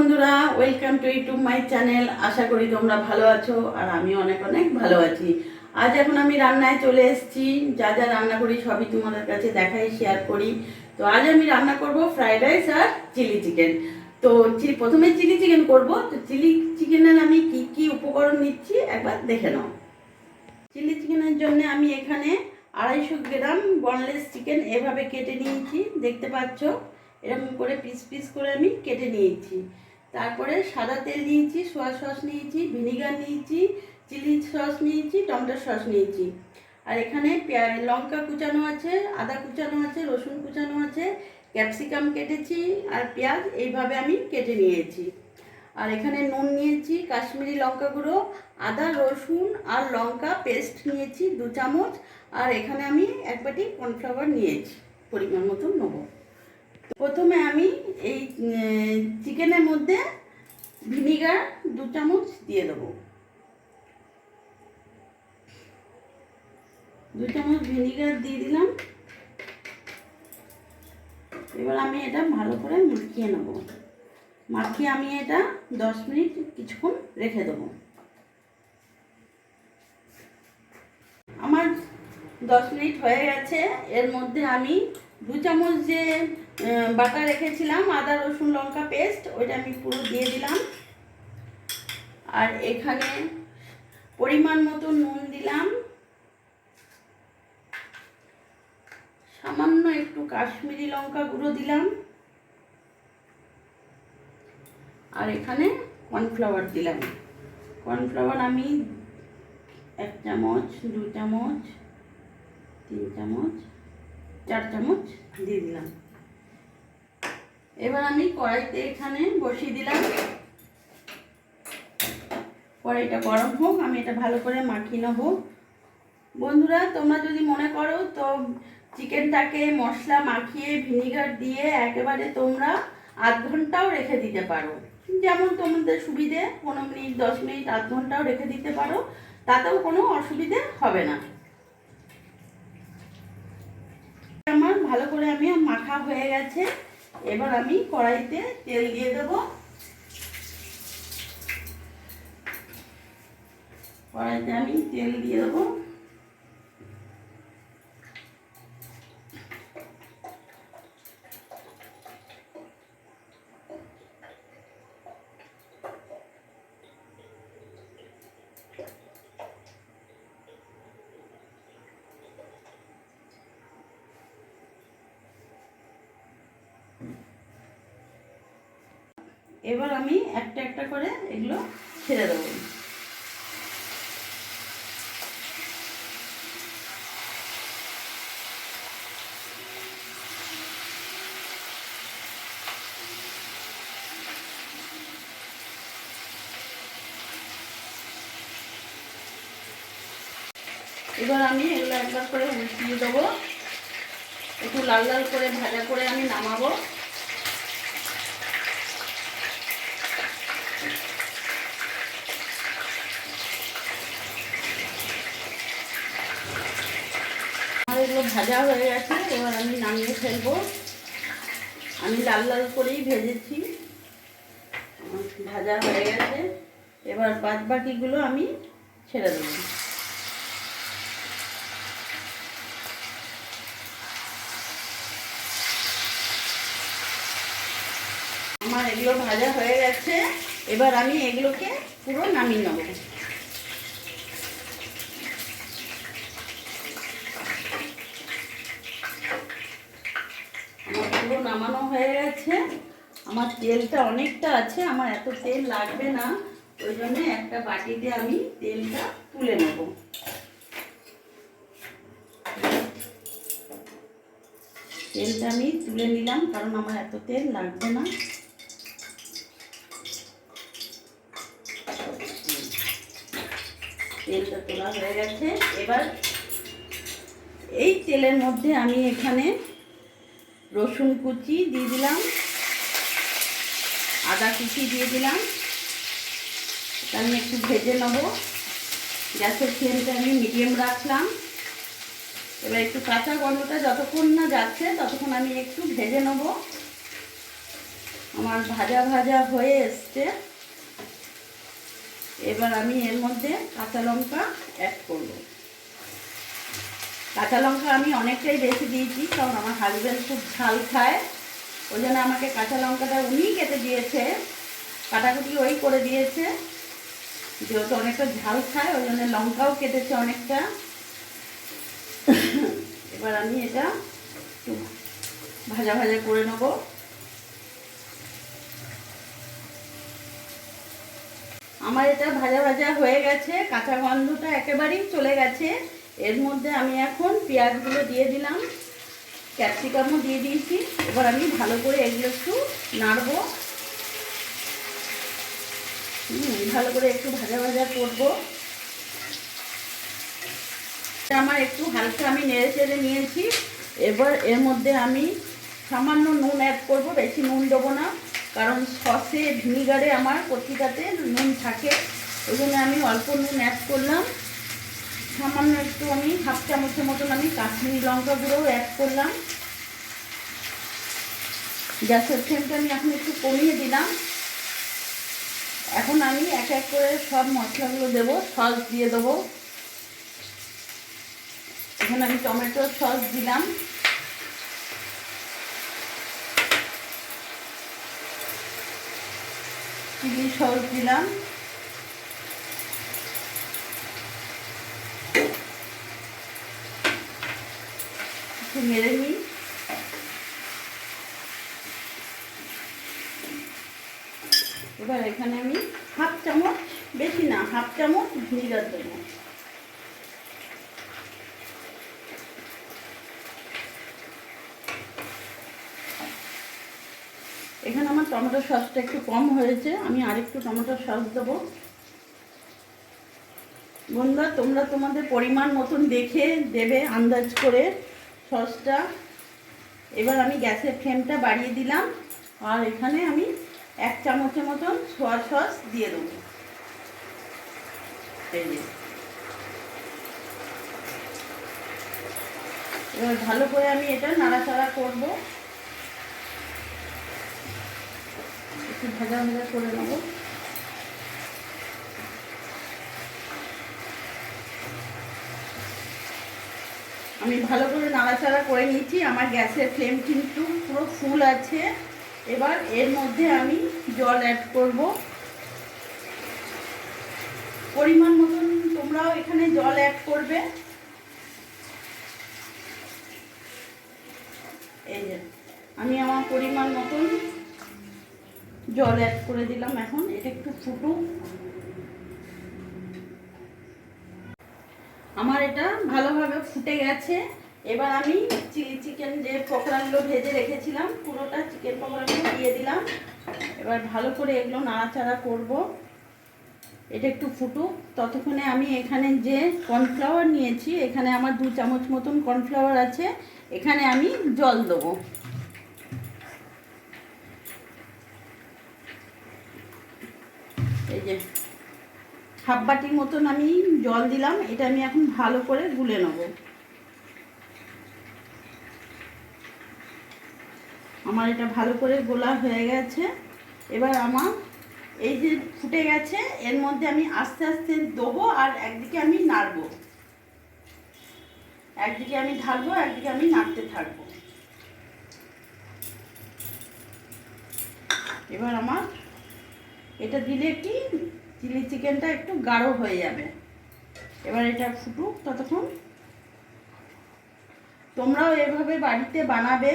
বন্ধুরা, welcome to YouTube my channel. আশা করি তোমরা ভালো আছো আর আমি অনেক অনেক ভালো আছি। আজ এখন আমি রান্নায় চলে এসেছি। যা যা রান্না করি সবই তোমাদের কাছে দেখাই, শেয়ার করি। তো আজ আমি রান্না করব ফ্রাইড রাইস আর চিলি চিকেন। তো প্রথমে চিলি চিকেন করব। তো চিলি চিকেনের আমি কি কি উপকরণ নিচ্ছি একবার দেখে নাও। চিলি চিকেনের জন্য আমি এখানে 250 গ্রাম বনলেস চিকেন এভাবে কেটে নিয়েছি, দেখতে পাচ্ছ। এরকম করে পিস পিস করে আমি কেটে নিয়েছি। তারপরে সাদা তেল নিয়েছি, সোয়া সস নিয়েছি, ভিনিগার নিয়েছি, চিলি সস নিয়েছি, টমেটো সস নিয়েছি। আর এখানে লঙ্কা কুচানো আছে, আদা কুচানো আছে, রসুন কুচানো আছে, ক্যাপসিকাম কেটেছি আর পেঁয়াজ এইভাবে আমি কেটে নিয়েছি। আর এখানে নুন নিয়েছি, কাশ্মীরি লঙ্কা গুঁড়ো, আদা রসুন আর লঙ্কা পেস্ট নিয়েছি 2 চামচ। আর এখানে আমি 1 বাটি কর্নফ্লাওয়ার নিয়েছি, পরিমাণ মতো নেব। প্রথমে আমি এই চিকেনের মধ্যে ভিনিগার 2 চামচ দিয়ে দেবো। 2 চামচ ভিনিগার দিয়ে দিলাম। এবার আমি এটা ভালো করে মাখিয়ে নেব। মাখিয়ে আমি এটা 10 মিনিট কিছুক্ষণ রেখে দেবো। আমার 10 মিনিট হয়ে গেছে। এর মধ্যে আমি 2 চামচ যে বাটা রেখেছিলাম আদা রসুন লঙ্কা পেস্ট, ওইটা আমি পুরো দিয়ে দিলাম। আর এখানে পরিমাণ মতো নুন দিলাম, সামান্য একটু কাশ্মীরি লঙ্কা গুঁড়ো দিলাম। আর এখানে কর্নফ্লাওয়ার দিলাম। কর্নফ্লাওয়ার আমি 1 চামচ, 2 চামচ, 3 চামচ, 4 চামচ দিয়ে দিলাম। এবার আমি কড়াইতে এখানে বসিয়ে দিলাম। কড়াইটা গরম হোক, আমি এটা ভালো করে মাখিয়ে নেব। বন্ধুরা, তোমরা যদি মনে করো তো চিকেনটাকে মশলা মাখিয়ে ভিনিগার দিয়ে একেবারে তোমরা 8 ঘন্টাও রেখে দিতে পারো, যেমন তোমাদের সুবিধে। 15 মিনিট, 10 মিনিট, 8 ঘন্টাও রেখে দিতে পারো, তাতেও কোনো অসুবিধে হবে না। আমার ভালো করে আমি মাখা হয়ে গেছে। এবার আমি কড়াইতে তেল দিয়ে দেব। কড়াইতে আমি তেল দিয়ে দেবো। এবার আমি একটা একটা করে এগুলো ছেড়ে দেবো। এবার আমি এগুলো একবার করে উল্টিয়ে দেবো। একটু লাল লাল করে ভাজা করে আমি নামাবো। আমার এগুলো ভাজা হয়ে গেছে, এবার আমি নামিয়ে ফেলবো। আমি লাল লাল করেই ভেজেছি, ভাজা হয়ে গেছে। এবার বাদ বাকিগুলো আমি ছেড়ে দেবো। আমার এগুলো ভাজা হয়ে গেছে। এবার আমি এগুলোকে পুরো নামিয়ে নেব। আমার পুরো নামানো হয়ে গেছে। আমার তেলটা অনেকটা আছে, আমার এত তেল লাগবে না, ওই জন্য একটা বাটিতে আমি তেলটা তুলে নেব। তেলটা আমি তুলে নিলাম, কারণ আমার এত তেল লাগবে না। তেলটা তোলা হয়ে গেছে। এবার এই তেলের মধ্যে আমি এখানে রসুন কুচি দিয়ে দিলাম, আদা কুচি দিয়ে দিলাম। আমি একটু ভেজে নেব। গ্যাসের ফ্লেমটা আমি মিডিয়াম রাখলাম। এবার একটু কাঁচা গন্ধটা যতক্ষণ না যাচ্ছে ততক্ষণ আমি একটু ভেজে নেব। আমার ভাজা ভাজা হয়ে এসছে। এবার আমি এর মধ্যে কাঁচা লঙ্কা অ্যাড করব। কাঁচা লঙ্কা আমি অনেকটাই বেশি দিয়েছি, কারণ আমার হাজব্যান্ড খুব ঝাল খায়। ওই জন্য আমাকে কাঁচা লঙ্কাটা উনিই কেটে দিয়েছে, কাটাকুটি ওই করে দিয়েছে। যেহেতু অনেকটা ঝাল খায় ওই জন্য লঙ্কাও কেটেছে অনেকটা। এবার আমি এটা একটু ভাজা ভাজা করে নেব। আমার এটা ভাজা ভাজা হয়ে গেছে, কাঁচা গন্ধটা একেবারেই চলে গেছে। এর মধ্যে আমি এখন পেঁয়াজগুলো দিয়ে দিলাম, ক্যাপসিকামও দিয়ে দিয়েছি। এবার আমি ভালো করে এগুলো একটু নাড়বো, ভালো করে একটু ভাজা ভাজা করবো। আমার একটু হালকা আমি নেড়ে চেড়ে নিয়েছি। এবার এর মধ্যে আমি সামান্য নুন অ্যাড করব, বেশি নুন দেবো না, কারণ সসে ভিনিগারে আমার প্রতিটাতে নুন থাকে। ওই জন্য আমি অল্প নুন অ্যাড করলাম। সামান্য একটু আমি হাফ চামচের মতন আমি কাশ্মীরি লঙ্কা গুঁড়োও অ্যাড করলাম। গ্যাসের ফ্লেমটা আমি এখন একটু কমিয়ে দিলাম। এখন আমি এক এক করে সব মশলাগুলো দেবো, সস দিয়ে দেবো। এখানে আমি টমেটো সস দিলাম, চিলি সস দিলাম, একটু মেরে নিই। এবার এখানে আমি হাফ চামচ, বেশি না, হাফ চামচ ভিনিগার দেবো। এখানে আমার টমেটো সসটা একটু কম হয়েছে, আমি আরেকটু টমেটো সস দেবো। বন্ধুরা, তোমরা তোমাদের পরিমাণ মতন দেখে দেবে, আন্দাজ করে সসটা। এবার আমি গ্যাসের ফ্লেমটা বাড়িয়ে দিলাম, আর এখানে আমি 1 চামচের মতন সোয়া সস দিয়ে দেবো। এবার ভালো করে আমি এটা নাড়াচাড়া করব, একটু ভাজা ভাজা করে নেব। আমি ভালো করে নাড়াচাড়া করে নিচ্ছি। আমার গ্যাসের ফ্লেম কিন্তু পুরো ফুল আছে। এবার এর মধ্যে আমি জল অ্যাড করব পরিমাণ মতন। তোমরাও এখানে জল অ্যাড করবে। এই যে আমি আমার পরিমাণ মতন জল অ্যাড করে দিলাম। এখন এটা একটু ফুটুক। আমার এটা ভালোভাবে ফুটে গেছে। এবার আমি চিলি চিকেন যে পকোড়াগুলো ভেজে রেখেছিলাম, পুরোটা চিকেন পকোড়াগুলো দিয়ে দিলাম। এবার ভালো করে এগুলো নাড়াচাড়া করব। এটা একটু ফুটুক, ততক্ষণে আমি এখানে যে কর্নফ্লাওয়ার নিয়েছি, এখানে আমার 2 চামচ মতন কর্নফ্লাওয়ার আছে, এখানে আমি জল দেবো। এই যে হাফ বাটির মতন আমি জল দিলাম। এটা আমি এখন ভালো করে গুলে নেব। আমার এটা ভালো করে গোলা হয়ে গেছে। এবার আমার এই যে ফুটে গেছে, এর মধ্যে আমি আস্তে আস্তে দেবো, আর একদিকে আমি নাড়বো, একদিকে আমি ঢালবো, একদিকে আমি নাড়তে থাকবো। এবার আমার এটা দিলে কি চিলি চিকেনটা একটু গাঢ় হয়ে যাবে। এবার এটা ফুটুক ততক্ষণ। তোমরাও এভাবে বাড়িতে বানাবে।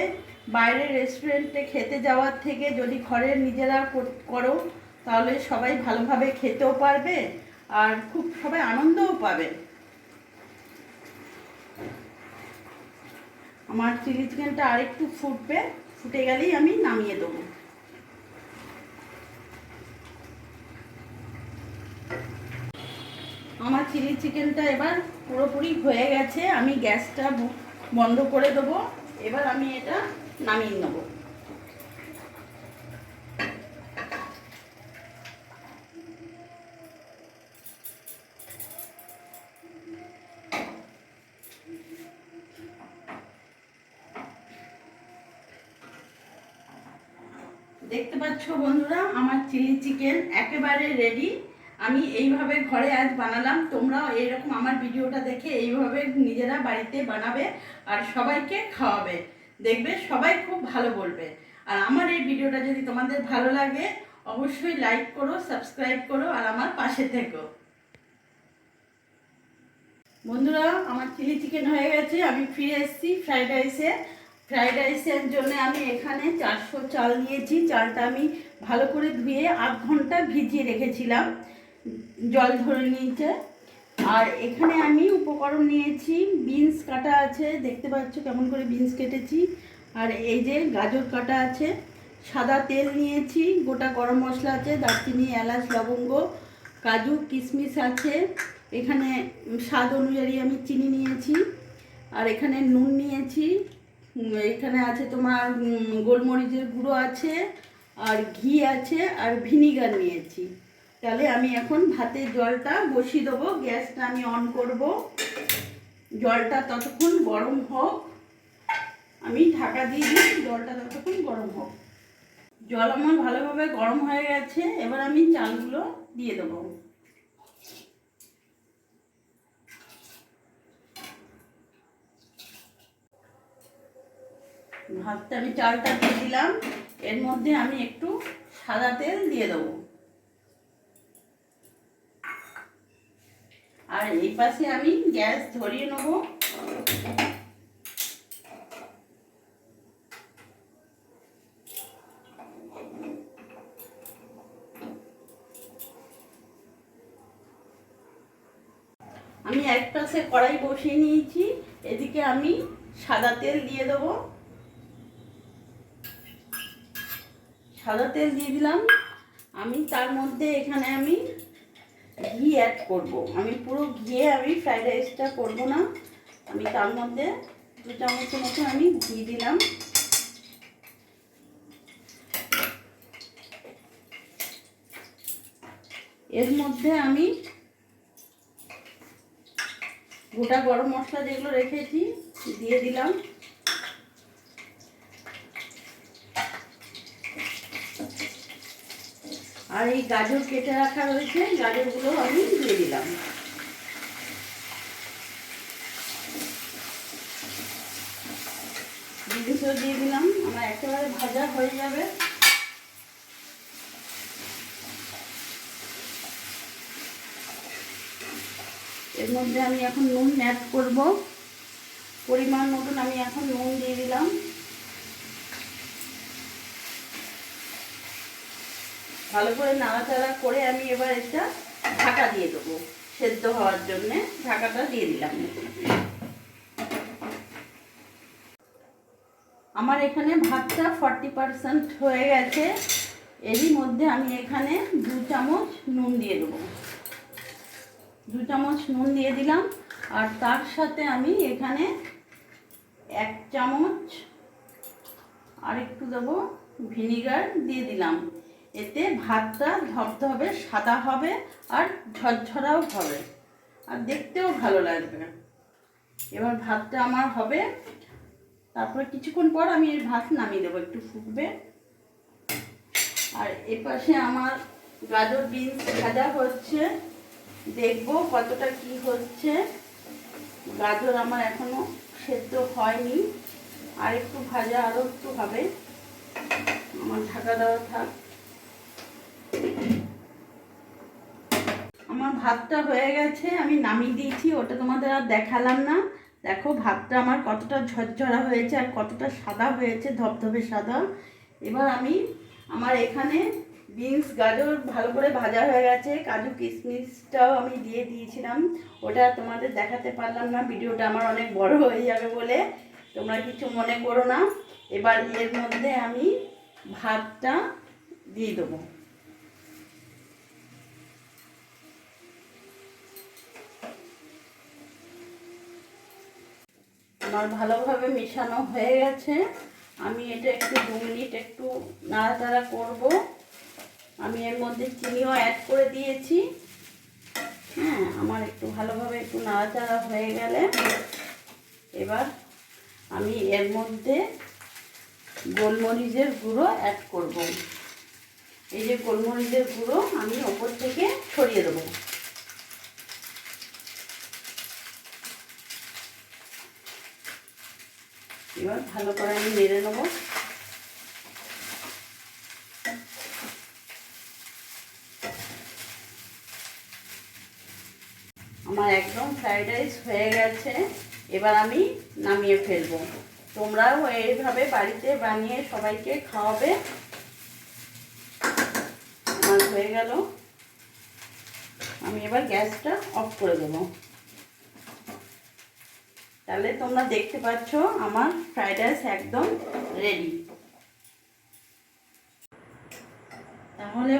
বাইরের রেস্টুরেন্টে খেতে যাওয়ার থেকে যদি ঘরে নিজেরা করো, তাহলে সবাই ভালোভাবে খেতেও পারবে, আর খুব সবাই আনন্দও পাবে। আমার চিলি চিকেনটা আরেকটু ফুটবে, ফুটে গেলেই আমি নামিয়ে দেবো। আমার চিলি চিকেনটা এবার পুরোপুরি হয়ে গেছে। আমি গ্যাসটা বন্ধ করে দেবো। এবার আমি এটা নামিয়ে নেব। দেখতে পাচ্ছ বন্ধুরা, আমার চিলি চিকেন একেবারে রেডি। আমি এইভাবে ঘরে আজ বানালাম। তোমরাও এইরকম আমার ভিডিওটা দেখে এইভাবে নিজেরা বাড়িতে বানাবে আর সবাইকে খাওয়াবে। দেখবে সবাই খুব ভালো বলবে। আর আমার এই ভিডিওটা যদি তোমাদের ভালো লাগে অবশ্যই লাইক করো, সাবস্ক্রাইব করো আর আমার পাশে থেকো। বন্ধুরা, আমার চিলি চিকেন হয়ে গেছে। আমি ফিরে এসেছি ফ্রাইড রাইসে। ফ্রাইড রাইসের জন্য আমি এখানে 400 চাল নিয়েছি। চালটা আমি ভালো করে ধুয়ে 8 ঘন্টা ভিজিয়ে রেখেছিলাম, জল ধরে নিয়েছে। আর এখানে আমি উপকরণ নিয়েছি, বিনস কাটা আছে, দেখতে পাচ্ছ কেমন করে বিনস কেটেছি। আর এই যে গাজর কাটা আছে, সাদা তেল নিয়েছি, গোটা গরম মশলা আছে, দারচিনি, এলাচ, লবঙ্গ, কাজু, কিশমিশ আছে। এখানে স্বাদ অনুযায়ী আমি চিনি নিয়েছি। আর এখানে নুন নিয়েছি। এখানে আছে তোমার গোলমরিচের গুঁড়ো আছে, আর ঘি আছে, আর ভিনিগার নিয়েছি। তাহলে আমি এখন ভাতের জলটা বসিয়ে দেবো। গ্যাসটা আমি অন করব। জলটা ততক্ষণ গরম হোক, আমি ঢাকা দিয়ে দিই। জলটা ততক্ষণ গরম হোক। জল আমার ভালোভাবে গরম হয়ে গেছে। এবার আমি চালগুলো দিয়ে দেবো। ভাতটা আমি চালটা দিয়ে দিলাম। এর মধ্যে আমি একটু সাদা তেল দিয়ে দেবো। আর এই পাশে আমি গ্যাস ধরিয়ে নেব। আমি এক পাশে কড়াই বসিয়ে নিয়েছি, এদিকে আমি সাদা তেল দিয়ে দেবো। সাদা তেল দিয়ে দিলাম। আমি তার মধ্যে এখানে আমি ঘি অ্যাড করব। আমি পুরো ঘিয়ে আমি ফ্রাইড রাইসটা করবো না। আমি তার মধ্যে 2 চামচের মতো আমি ঘি দিলাম। এর মধ্যে আমি গোটা গরম মশলা যেগুলো রেখেছি দিয়ে দিলাম। আর এই গাজর কেটে রাখা রয়েছে, গাজরগুলো আমি দিয়ে দিলাম। বিনসও দিয়ে দিলাম। আমার একেবারে ভাজা হয়ে যাবে। এর মধ্যে আমি এখন নুন অ্যাড করব। পরিমাণ মতন আমি এখন নুন দিয়ে দিলাম। ভালো করে নাড়াচাড়া করে আমি এবার এটা ঢাকা দিয়ে দেবো সেদ্ধ হওয়ার জন্যে। ঢাকাটা দিয়ে দিলাম। আমার এখানে ভাতটা 40% হয়ে গেছে। এরই মধ্যে আমি এখানে 2 চামচ নুন দিয়ে দেবো। 2 চামচ নুন দিয়ে দিলাম। আর তার সাথে আমি এখানে 1 চামচ আর একটু দেবো ভিনিগার দিয়ে দিলাম। এতে ভাতটা ধবধবে সাদা হবে আর ঝরঝরাও হবে আর দেখতেও ভালো লাগবে। এবার ভাতটা আমার হবে। তারপরে কিছুক্ষণ পর আমি এই ভাত নামিয়ে দেবো, একটু ফুটবে। আর এপাশে আমার গাজর বিনস ভাজা হচ্ছে, দেখবো কতটা কি হচ্ছে। গাজর আমার এখনো সেদ্ধ হয়নি, আর একটু ভাজা আরও একটু হবে। আমার ঢাকা দেওয়া থাক। আমার ভাতটা হয়ে গেছে, আমি নামিয়ে দিয়েছি। ওটা তোমাদের আর দেখালাম না। দেখো ভাতটা আমার কতটা ঝরঝরা হয়েছে আর কতটা সাদা হয়েছে, ধবধবে সাদা। এবার আমি আমার এখানে বিনস গাজর ভালো করে ভাজা হয়ে গেছে। কাজু কিশমিশটাও আমি দিয়ে দিয়েছিলাম, ওটা তোমাদের দেখাতে পারলাম না। ভিডিওটা আমার অনেক বড় হয়ে যাবে বলে তোমরা কিছু মনে করো না। এবার এর মধ্যে আমি ভাতটা দিয়ে দেবো। আমার ভালোভাবে মেশানো হয়ে গেছে। আমি এটা একটু 2 মিনিট একটু নাড়াচাড়া করব। আমি এর মধ্যে চিনিও অ্যাড করে দিয়েছি। হ্যাঁ, আমার একটু ভালোভাবে একটু নাড়াচাড়া হয়ে গেলে এবার আমি এর মধ্যে গোলমরিচের গুঁড়ো অ্যাড করব। এই যে গোলমরিচের গুঁড়ো আমি ওপর থেকে ছড়িয়ে দেবো। এবার ভালো করে আমি নেড়ে নেবো। আমার একদম ফ্রাইড রাইস হয়ে গেছে, এবার আমি নামিয়ে ফেলবো। তোমরাও এইভাবে বাড়িতে বানিয়ে সবাইকে খাওয়াবে। আমার হয়ে গেল, আমি এবার গ্যাসটা অফ করে দেবো। তাহলে তোমরা দেখতে পাচ্ছ আমার ফ্রাইড রাইস একদম রেডি। তাহলে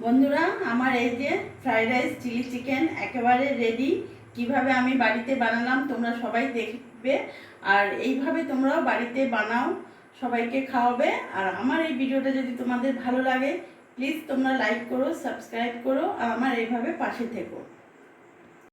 বন্ধুরা, আমার এই যে ফ্রাইড রাইস চিলি চিকেন একেবারে রেডি। কিভাবে আমি বাড়িতে বানালাম তোমরা সবাই দেখবে, আর এইভাবে তোমরাও বাড়িতে বানাও, সবাইকে খাওয়াবে। আর আমার এই ভিডিওটা যদি তোমাদের ভালো লাগে প্লিজ তোমরা লাইক করো, সাবস্ক্রাইব করো, আর আমার এইভাবে পাশে থেকো।